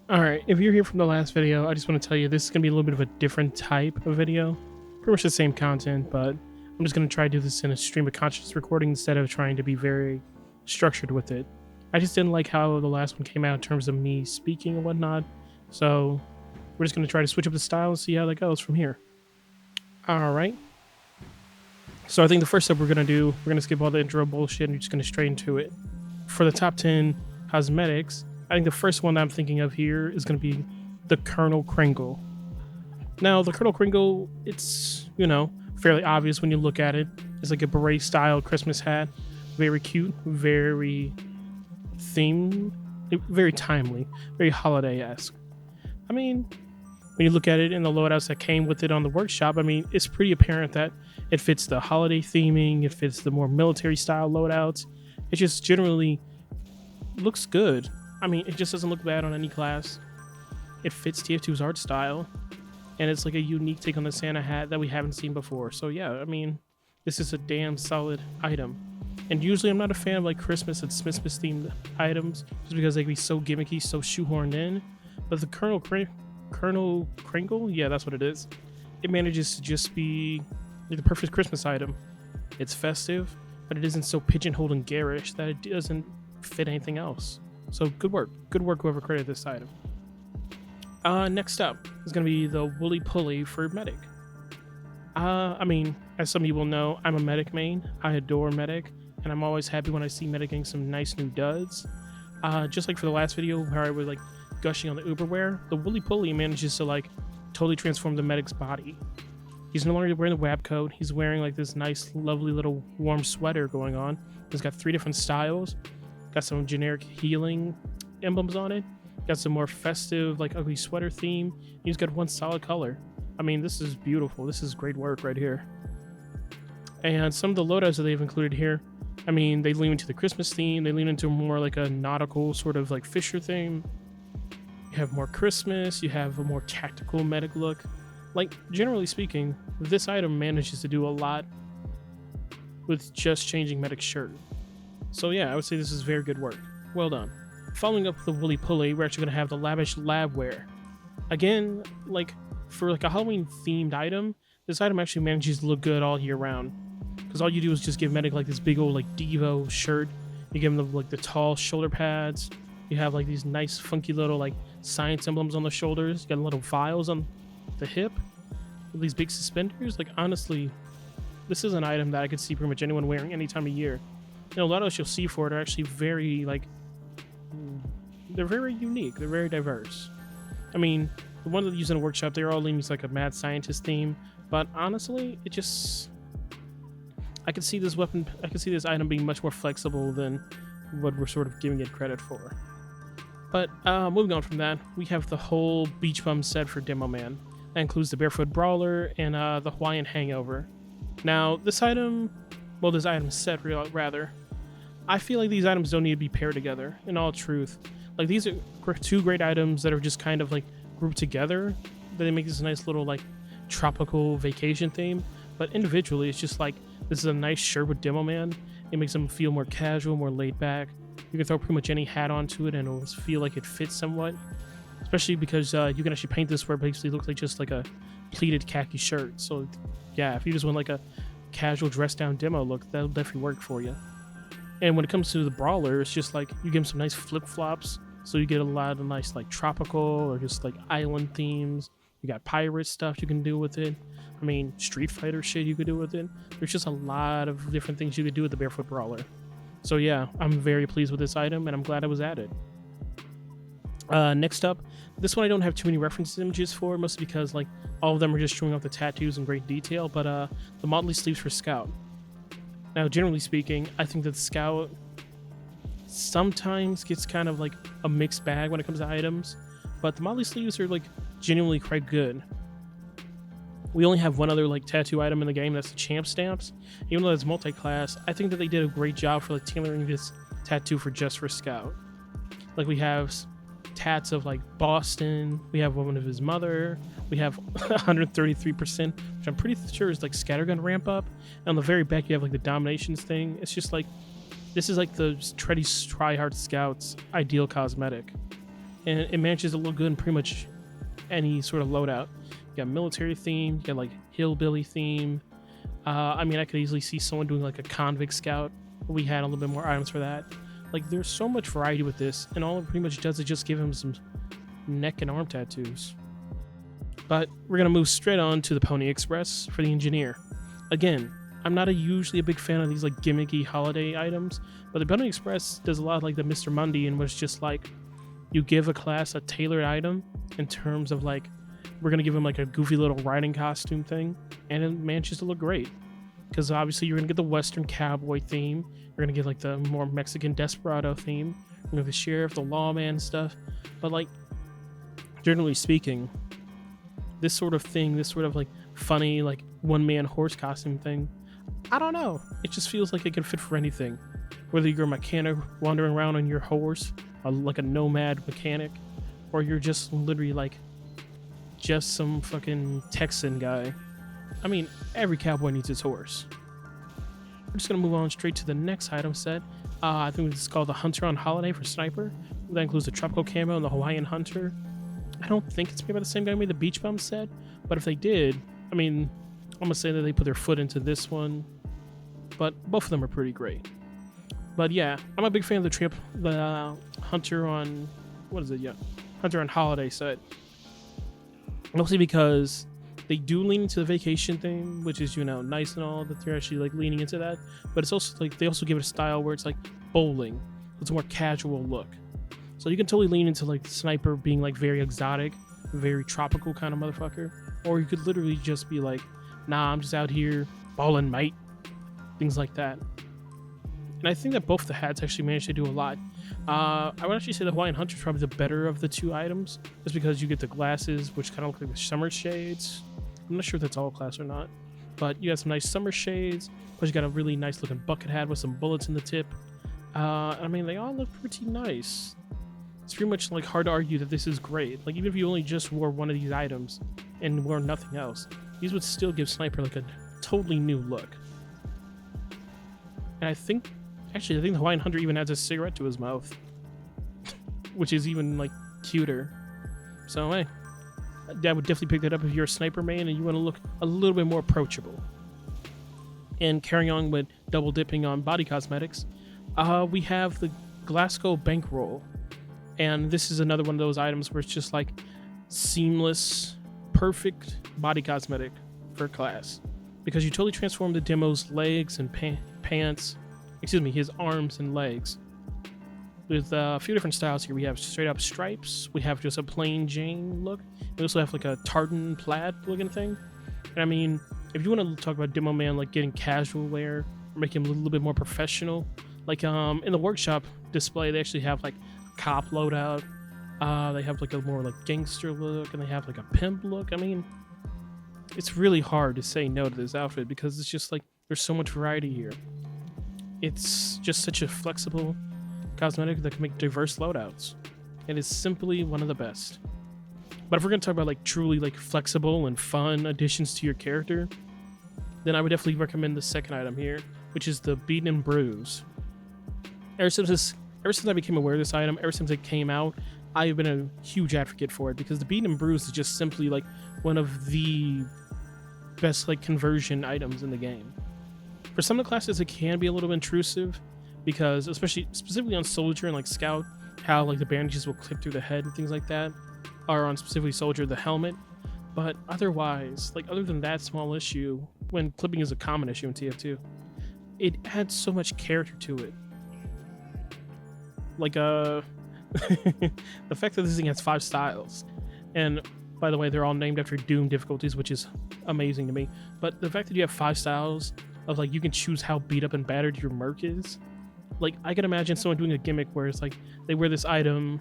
All right, if you're here from the last video, I just want to tell you this is going to be a little bit of a different type of video. Pretty much the same content, but I'm just going to try to do this in a stream of consciousness recording instead of trying to be very structured with it. I just didn't like how the last one came out in terms of me speaking and whatnot, so we're just going to try to switch up the style and see how that goes from here. All right. So I think the first step we're going to do, we're going to skip all the intro bullshit and we're just going to straight into it. For the top 10 cosmetics, I think the first one that I'm thinking of here is going to be the Colonel Kringle. Now, the Colonel Kringle, it's, fairly obvious when you look at it. It's like a beret-style Christmas hat. Very cute, very themed, very timely, very holiday-esque. I mean, when you look at it in the loadouts that came with it on the workshop, I mean, it's pretty apparent that it fits the holiday theming, it fits the more military-style loadouts. It just generally looks good. I mean, it just doesn't look bad on any class. It fits TF2's art style, and it's like a unique take on the Santa hat that we haven't seen before. So yeah, I mean, this is a damn solid item. And usually I'm not a fan of like Christmas and Christmas themed items just because they can be so gimmicky, so shoehorned in. But the Colonel Kringle, yeah, that's what it is. It manages to just be like the perfect Christmas item. It's festive, but it isn't so pigeonholed and garish that it doesn't fit anything else. So good work whoever created this item. Next up is going to be the Woolly Pulley for Medic. I mean, as some people know, I'm a Medic main. I adore Medic, and I'm always happy when I see Medic getting some nice new duds. Just like for the last video where I was like gushing on the Uberwear, the Woolly Pulley manages to like totally transform the Medic's body. He's no longer wearing the wab coat. He's wearing like this nice, lovely little warm sweater going on. He's got 3 different styles. Got some generic healing emblems on it. Got some more festive, like ugly sweater theme. He's got one solid color. I mean, this is beautiful. This is great work right here. And some of the loadouts that they've included here, I mean, they lean into the Christmas theme. They lean into more like a nautical sort of like Fisher theme. You have more Christmas. You have a more tactical Medic look. Like, generally speaking, this item manages to do a lot with just changing Medic's shirt. So yeah, I would say this is very good work. Well done. Following up the Woolly Pulley, we're actually going to have the Lavish Lab Wear. Again, like for like a Halloween themed item, this item actually manages to look good all year round. Because all you do is just give Medic like this big old like Devo shirt. You give him the tall shoulder pads. You have like these nice funky little like science emblems on the shoulders. You got little vials on the hip. With these big suspenders. Like honestly, this is an item that I could see pretty much anyone wearing any time of year. A lot of us you'll see for it are actually very they're very unique. They're very diverse. I mean, the one that they use in a workshop, they're all leaning like a mad scientist theme. But honestly, it just I can see this item being much more flexible than what we're sort of giving it credit for. But moving on from that, we have the whole Beach Bum set for Demo Man. That includes the Barefoot Brawler and the Hawaiian Hangover. Now, this item set rather, I feel like these items don't need to be paired together, in all truth. Like, these are 2 great items that are just kind of like grouped together. They make this nice little like tropical vacation theme. But individually, it's just like, this is a nice shirt with Demo Man. It makes them feel more casual, more laid back. You can throw pretty much any hat onto it and it'll feel like it fits somewhat. Especially because you can actually paint this where it basically looks like just like a pleated khaki shirt. So yeah, if you just want like a casual dress down demo look, that'll definitely work for you. And when it comes to the Brawler, it's just like you give him some nice flip-flops, so you get a lot of nice like tropical or just like island themes. You got pirate stuff you can do with it. I mean, Street Fighter shit you could do with it. There's just a lot of different things you could do with the Barefoot Brawler. So yeah, I'm very pleased with this item and I'm glad it was added. Next up, this one I don't have too many reference images for, mostly because like all of them are just showing off the tattoos in great detail, but the motley sleeves for Scout. Now, generally speaking, I think that Scout sometimes gets kind of like a mixed bag when it comes to items, but the motley sleeves are like genuinely quite good. We only have one other like tattoo item in the game, that's the champ stamps. Even though it's multi-class, I think that they did a great job for like tailoring this tattoo for Scout. Like we have tats of like Boston, we have one of his mother, we have 133%, which I'm pretty sure is like scattergun ramp up, and on the very back you have like the dominations thing. It's just like, this is like the Treddy's Tryhard Scouts ideal cosmetic. and it manages to look good in pretty much any sort of loadout. You got military theme, you got like hillbilly theme. I mean, I could easily see someone doing like a convict scout. We had a little bit more items for that. Like, there's so much variety with this, and all it pretty much does is just give him some neck and arm tattoos. But we're gonna move straight on to the Pony Express for the engineer. Again, I'm not usually a big fan of these like gimmicky holiday items, but the Pony Express does a lot like the Mr. Mundy, in which just like you give a class a tailored item in terms of like, we're gonna give him like a goofy little riding costume thing, and it manages to look great. Because obviously you're gonna get the Western cowboy theme, you're gonna get like the more Mexican desperado theme, you're gonna have the sheriff, the lawman stuff. But like, generally speaking, this sort of thing, this sort of like funny like one-man horse costume thing, I don't know, it just feels like it can fit for anything. Whether you're a mechanic wandering around on your horse, or like a nomad mechanic, or you're just literally like just some fucking Texan guy. I mean, every cowboy needs his horse. We're just gonna move on straight to the next item set. I think it's called the Hunter on Holiday for Sniper. That includes the Tropical Camo and the Hawaiian Hunter. I don't think it's made by the same guy who made the Beach Bum set, but if they did, I mean, I'm gonna say that they put their foot into this one, but both of them are pretty great. But yeah, I'm a big fan of the Hunter on, what is it? Yeah, Hunter on Holiday set. Mostly because they do lean into the vacation thing, which is, you know, nice and all that they're actually like leaning into that. But it's also like they also give it a style where it's like bowling. It's a more casual look. So you can totally lean into like Sniper being like very exotic, very tropical kind of motherfucker. Or you could literally just be like, nah, I'm just out here bowling, mate. Things like that. And I think that both the hats actually managed to do a lot. I would actually say the Hawaiian Hunter is probably the better of the two items, just because you get the glasses, which kind of look like the summer shades. I'm not sure if that's all class or not, but you got some nice summer shades, plus you got a really nice looking bucket hat with some bullets in the tip. I mean, they all look pretty nice. It's pretty much like hard to argue that this is great. Like, even if you only just wore one of these items and wore nothing else, these would still give Sniper like a totally new look. And I think the Hawaiian Hunter even adds a cigarette to his mouth, which is even like cuter. So hey, I would definitely pick that up if you're a Sniper main and you want to look a little bit more approachable. And carrying on with double dipping on body cosmetics, we have the Glasco bankroll, and this is another one of those items where it's just like seamless, perfect body cosmetic for class, because you totally transform the demo's legs and his arms and legs with a few different styles here. We have straight up stripes, we have just a plain Jane look, we also have like a tartan plaid looking thing. And I mean, if you want to talk about demo man like getting casual wear or make him a little bit more professional, like in the workshop display they actually have like a cop loadout, they have like a more like gangster look, and they have like a pimp look. I mean, it's really hard to say no to this outfit because it's just like there's so much variety here. It's just such a flexible cosmetic that can make diverse loadouts. It is simply one of the best. But if we're going to talk about like truly like flexible and fun additions to your character, then I would definitely recommend the second item here, which is the Beaten and Bruise. Ever since I became aware of this item, ever since it came out, I've been a huge advocate for it, because the Beaten and Bruise is just simply like one of the best like conversion items in the game. For some of the classes, it can be a little bit intrusive, because specifically on Soldier and like Scout, how like the bandages will clip through the head and things like that, or on specifically Soldier, the helmet. But otherwise, like other than that small issue, when clipping is a common issue in TF2, it adds so much character to it. Like the fact that this thing has 5 styles, and by the way, they're all named after Doom difficulties, which is amazing to me. But the fact that you have 5 styles of like you can choose how beat up and battered your merc is, like I can imagine someone doing a gimmick where it's like they wear this item,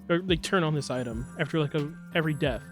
or they turn on this item after like every death.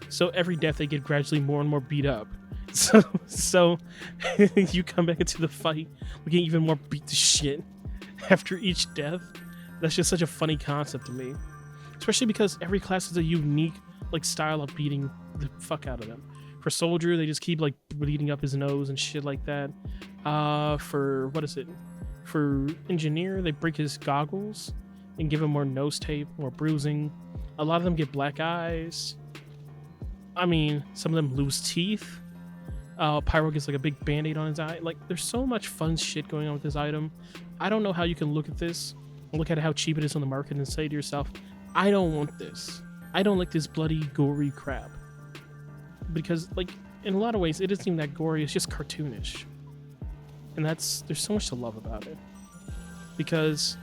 So every death they get gradually more and more beat up. So you come back into the fight looking even more beat to shit after each death. That's just such a funny concept to me, especially because every class has a unique like style of beating the fuck out of them. For Soldier, they just keep like bleeding up his nose and shit like that. For Engineer, they break his goggles, and give him more nose tape, more bruising. A lot of them get black eyes. I mean, some of them lose teeth. Pyro gets like a big band-aid on his eye. Like, there's so much fun shit going on with this item. I don't know how you can look at this, look at how cheap it is on the market, and say to yourself, I don't want this. I don't like this bloody, gory crap. Because, like, in a lot of ways, it isn't even that gory. It's just cartoonish. And there's so much to love about it. Because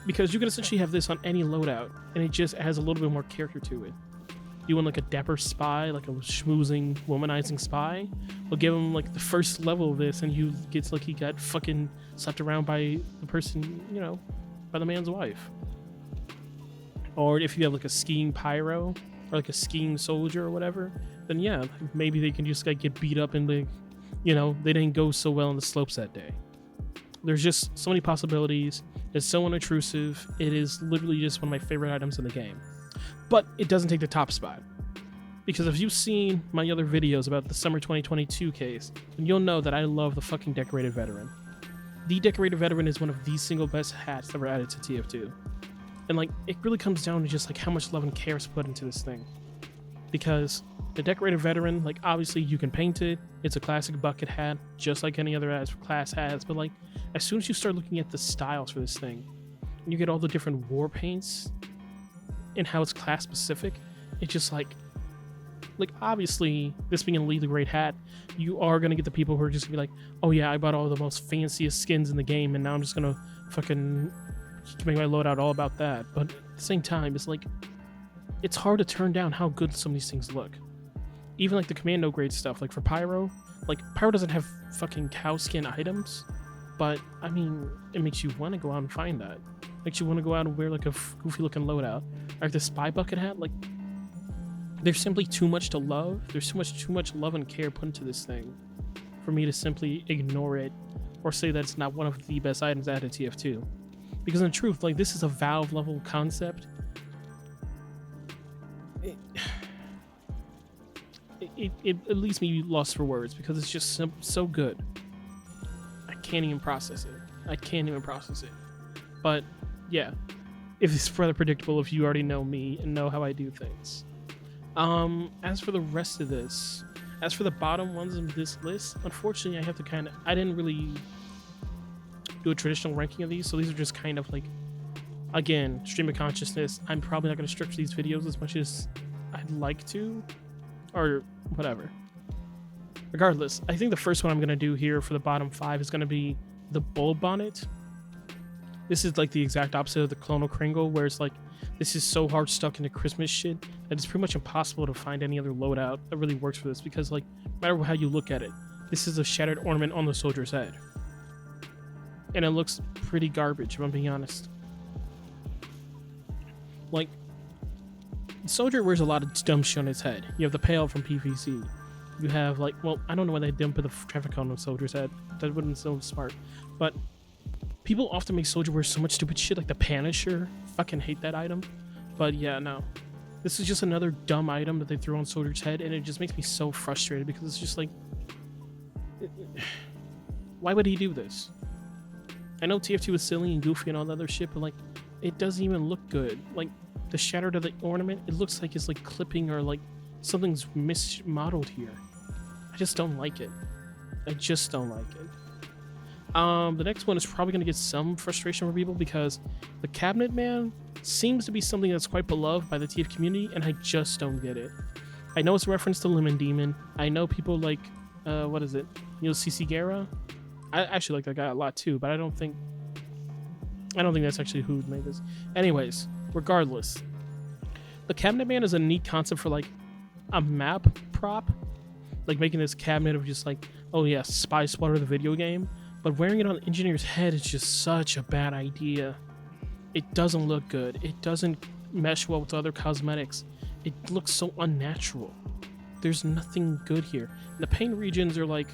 you can essentially have this on any loadout, and it just adds a little bit more character to it. You want like a dapper spy, like a schmoozing, womanizing spy? We'll give him like the first level of this, and you gets like he got fucking slapped around by the person, you know, by the man's wife. Or if you have like a skiing pyro or like a skiing soldier or whatever, then yeah, maybe they can just like get beat up and like, you know, they didn't go so well on the slopes that day. There's just so many possibilities. It's so unintrusive. It is literally just one of my favorite items in the game. But it doesn't take the top spot. Because if you've seen my other videos about the summer 2022 case, then you'll know that I love the fucking Decorated Veteran. The Decorated Veteran is one of the single best hats ever added to TF2. And like, it really comes down to just like how much love and care is put into this thing. Because the Decorated Veteran, like obviously you can paint it. It's a classic bucket hat, just like any other class hats. But like, as soon as you start looking at the styles for this thing, and you get all the different war paints and how it's class specific, it's just like obviously this being a legally great hat, you are gonna get the people who are just gonna be like, oh yeah, I bought all the most fanciest skins in the game, and now I'm just gonna fucking make my loadout all about that. But at the same time, it's like, it's hard to turn down how good some of these things look. Even like the commando grade stuff, like for Pyro, like Pyro doesn't have fucking cow skin items, but I mean, it makes you want to go out and find that. Makes you want to go out and wear like a goofy looking loadout. Like the spy bucket hat, like there's simply too much to love. There's too much love and care put into this thing for me to simply ignore it or say that it's not one of the best items added to TF2. Because in truth, like this is a Valve level concept. It leaves me lost for words because it's just so good. I can't even process it. But yeah, if it's rather predictable if you already know me and know how I do things. As for the rest of this, as for the bottom ones of this list, unfortunately I have to I didn't really do a traditional ranking of these, so these are just kind of like, again, stream of consciousness. I'm probably not going to structure these videos as much as I'd like to, or whatever. Regardless, I think the first one I'm going to do here for the bottom 5 is going to be the Bull Bonnet. This is like the exact opposite of the Clonal Kringle, where it's like, this is so hard stuck into Christmas shit that it's pretty much impossible to find any other loadout that really works for this, because like, no matter how you look at it, this is a shattered ornament on the soldier's head. And it looks pretty garbage, if I'm being honest. Like, the soldier wears a lot of dumb shit on his head. You have the pail from PVC. You have like, well, I don't know why they didn't put the traffic cone on the soldier's head. That wouldn't sound smart. But people often make soldier wear so much stupid shit, like the Punisher. Fucking hate that item. But yeah, no. This is just another dumb item that they threw on soldier's head, and it just makes me so frustrated because it's just like, why would he do this? I know TF2 is silly and goofy and all that other shit, but like, it doesn't even look good. Like, the shattered of the ornament, it looks like it's like clipping or like something's mismodeled here. I just don't like it. The next one is probably going to get some frustration from people because the Cabinet Man seems to be something that's quite beloved by the TF community, and I just don't get it. I know it's a reference to Lemon Demon. I know people like, what is it? CC Guerra? I actually like that guy a lot too, but I don't think that's actually who made this. Anyways, regardless, the Cabinet Man is a neat concept for like a map prop, like making this cabinet of just like, oh yeah, Spy Swatter the video game, but wearing it on the engineer's head is just such a bad idea. It doesn't look good. It doesn't mesh well with other cosmetics. It looks so unnatural. There's nothing good here. And the paint regions are like,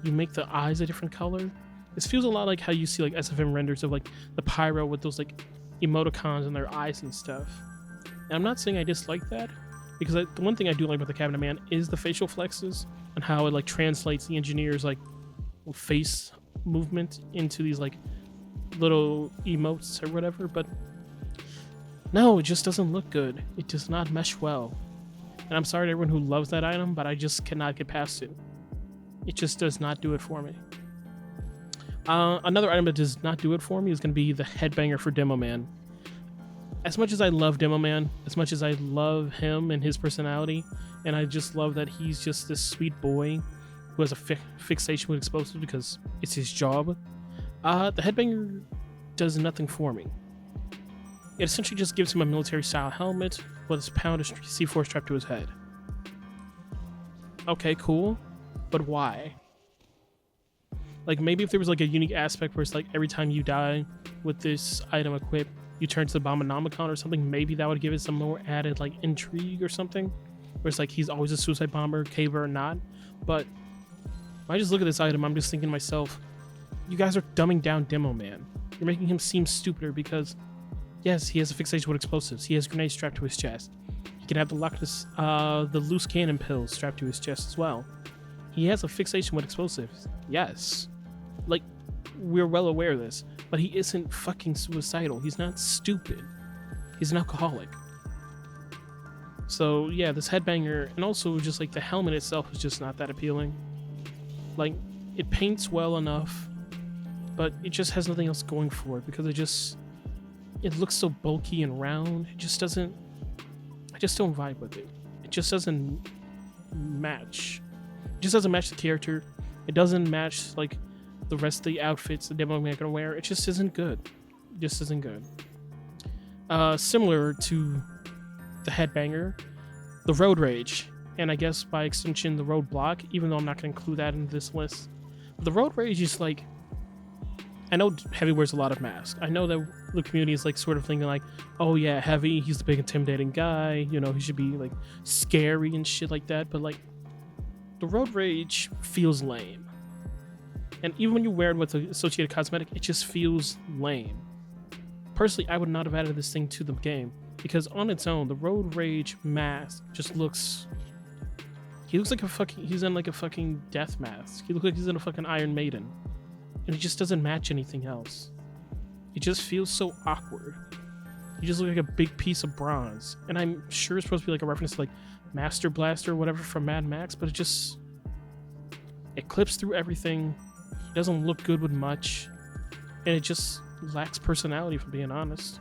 you make the eyes a different color. This feels a lot like how you see like SFM renders of like the Pyro with those like emoticons in their eyes and stuff. And I'm not saying I dislike that, because the one thing I do like about the Cabinet Man is the facial flexes and how it like translates the engineer's like face movement into these like little emotes or whatever. But No, it just doesn't look good. It does not mesh well. And I'm sorry to everyone who loves that item, but I just cannot get past it. It just does not do it for me. Another item that does not do it for me is going to be the Headbanger for Demo Man. As much as I love Demo Man, as much as I love him and his personality, and I just love that he's just this sweet boy who has a fixation with explosives because it's his job, the Headbanger does nothing for me. It essentially just gives him a military-style helmet with his pound of C4 strapped to his head. Okay, cool, but why? Like, maybe if there was like a unique aspect where it's like every time you die with this item equipped, you turn to the Bombonomicon or something, maybe that would give it some more added like intrigue or something. Where it's like he's always a suicide bomber, caver or not. But when I just look at this item, I'm just thinking to myself, you guys are dumbing down Demo Man. You're making him seem stupider because, yes, he has a fixation with explosives. He has grenades strapped to his chest. He can have the loose cannon pills strapped to his chest as well. He has a fixation with explosives. Yes. Like, we're well aware of this. But he isn't fucking suicidal. He's not stupid. He's an alcoholic. So, yeah, this Headbanger, and also just like the helmet itself is just not that appealing. Like, it paints well enough, but it just has nothing else going for it because it looks so bulky and round. It just doesn't, I just don't vibe with it. It just doesn't match. It just doesn't match the character. It doesn't match like the rest of the outfits the Demo Man can wear. It just isn't good. It just isn't good. Similar to the Headbanger, the Road Rage, and I guess by extension the Road Block, even though I'm not going to include that in this list. The Road Rage is like, I know Heavy wears a lot of masks. I know that the community is like sort of thinking like, oh yeah, Heavy, he's the big intimidating guy, you know, he should be like scary and shit like that, but like the Road Rage feels lame. And even when you wear it with the associated cosmetic, it just feels lame. Personally, I would not have added this thing to the game because on its own, the Road Rage mask just looks... He looks like he's in like a fucking death mask. He looks like he's in a fucking Iron Maiden. And it just doesn't match anything else. It just feels so awkward. You just look like a big piece of bronze. And I'm sure it's supposed to be like a reference to like Master Blaster or whatever from Mad Max, but it clips through everything. It doesn't look good with much. And it just lacks personality, if I'm being honest.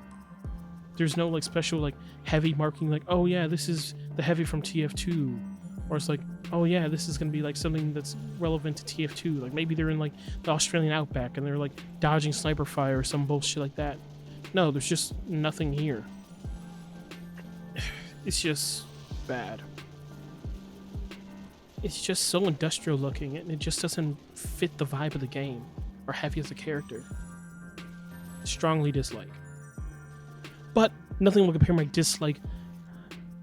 There's no like special like Heavy marking like, oh yeah, this is the Heavy from TF2. Or it's like, oh yeah, this is gonna be like something that's relevant to TF2. Like maybe they're in like the Australian outback and they're like dodging sniper fire or some bullshit like that. No, there's just nothing here. It's just bad. It's just so industrial looking and it just doesn't fit the vibe of the game or Heavy as a character. Strongly dislike. But nothing will compare my dislike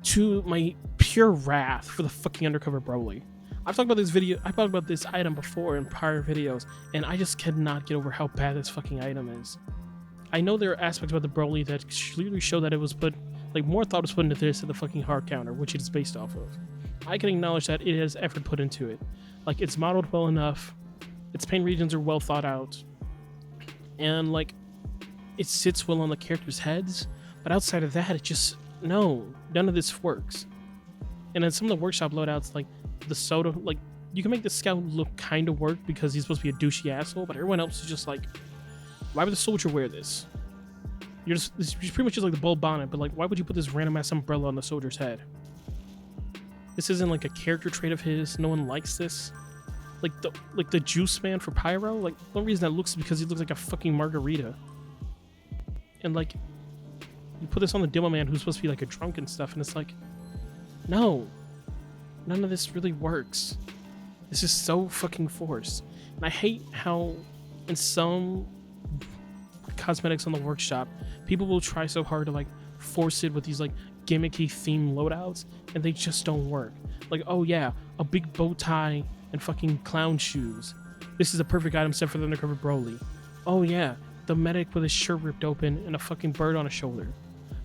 to my pure wrath for the fucking Undercover Broly. I've talked about this item before in prior videos, and I just cannot get over how bad this fucking item is. I know there are aspects about the Broly that clearly show that it was put, like more thought was put into this than the fucking hard counter, which it is based off of. I can acknowledge that it has effort put into it. Like it's modeled well enough, its paint regions are well thought out, and like it sits well on the characters' heads, but outside of that, it just, no, none of this works. And then some of the workshop loadouts, like the soda, like you can make the scout look kind of work because he's supposed to be a douchey asshole, but everyone else is just like, why would the soldier wear this? You're pretty much just like the bull bonnet, but like, why would you put this random ass umbrella on the soldier's head? This isn't like a character trait of his. No one likes this. Like the juice man for Pyro. Like the only reason that looks is because he looks like a fucking margarita. And like, you put this on the Demo Man who's supposed to be like a drunk and stuff, and it's like, no, none of this really works. This is so fucking forced. And I hate how in some cosmetics on the workshop, people will try so hard to like force it with these like gimmicky theme loadouts, and they just don't work. Like, oh yeah, a big bow tie and fucking clown shoes. This is a perfect item set for the Undercover Broly. Oh yeah, the medic with his shirt ripped open and a fucking bird on his shoulder.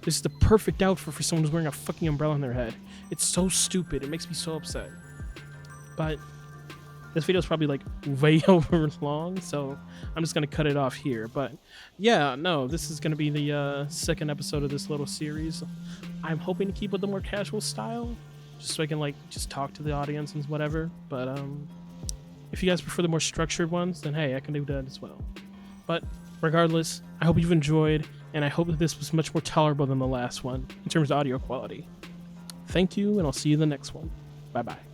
This is the perfect outfit for someone who's wearing a fucking umbrella on their head. It's so stupid. It makes me so upset. But This video is probably like way over long, so I'm just gonna cut it off here. But yeah, no, this is gonna be the second episode of this little series. I'm hoping to keep with the more casual style, just so I can like just talk to the audience and whatever. But if you guys prefer the more structured ones, then hey, I can do that as well. But regardless, I hope you've enjoyed, and I hope that this was much more tolerable than the last one in terms of audio quality. Thank you, and I'll see you in the next one. Bye bye.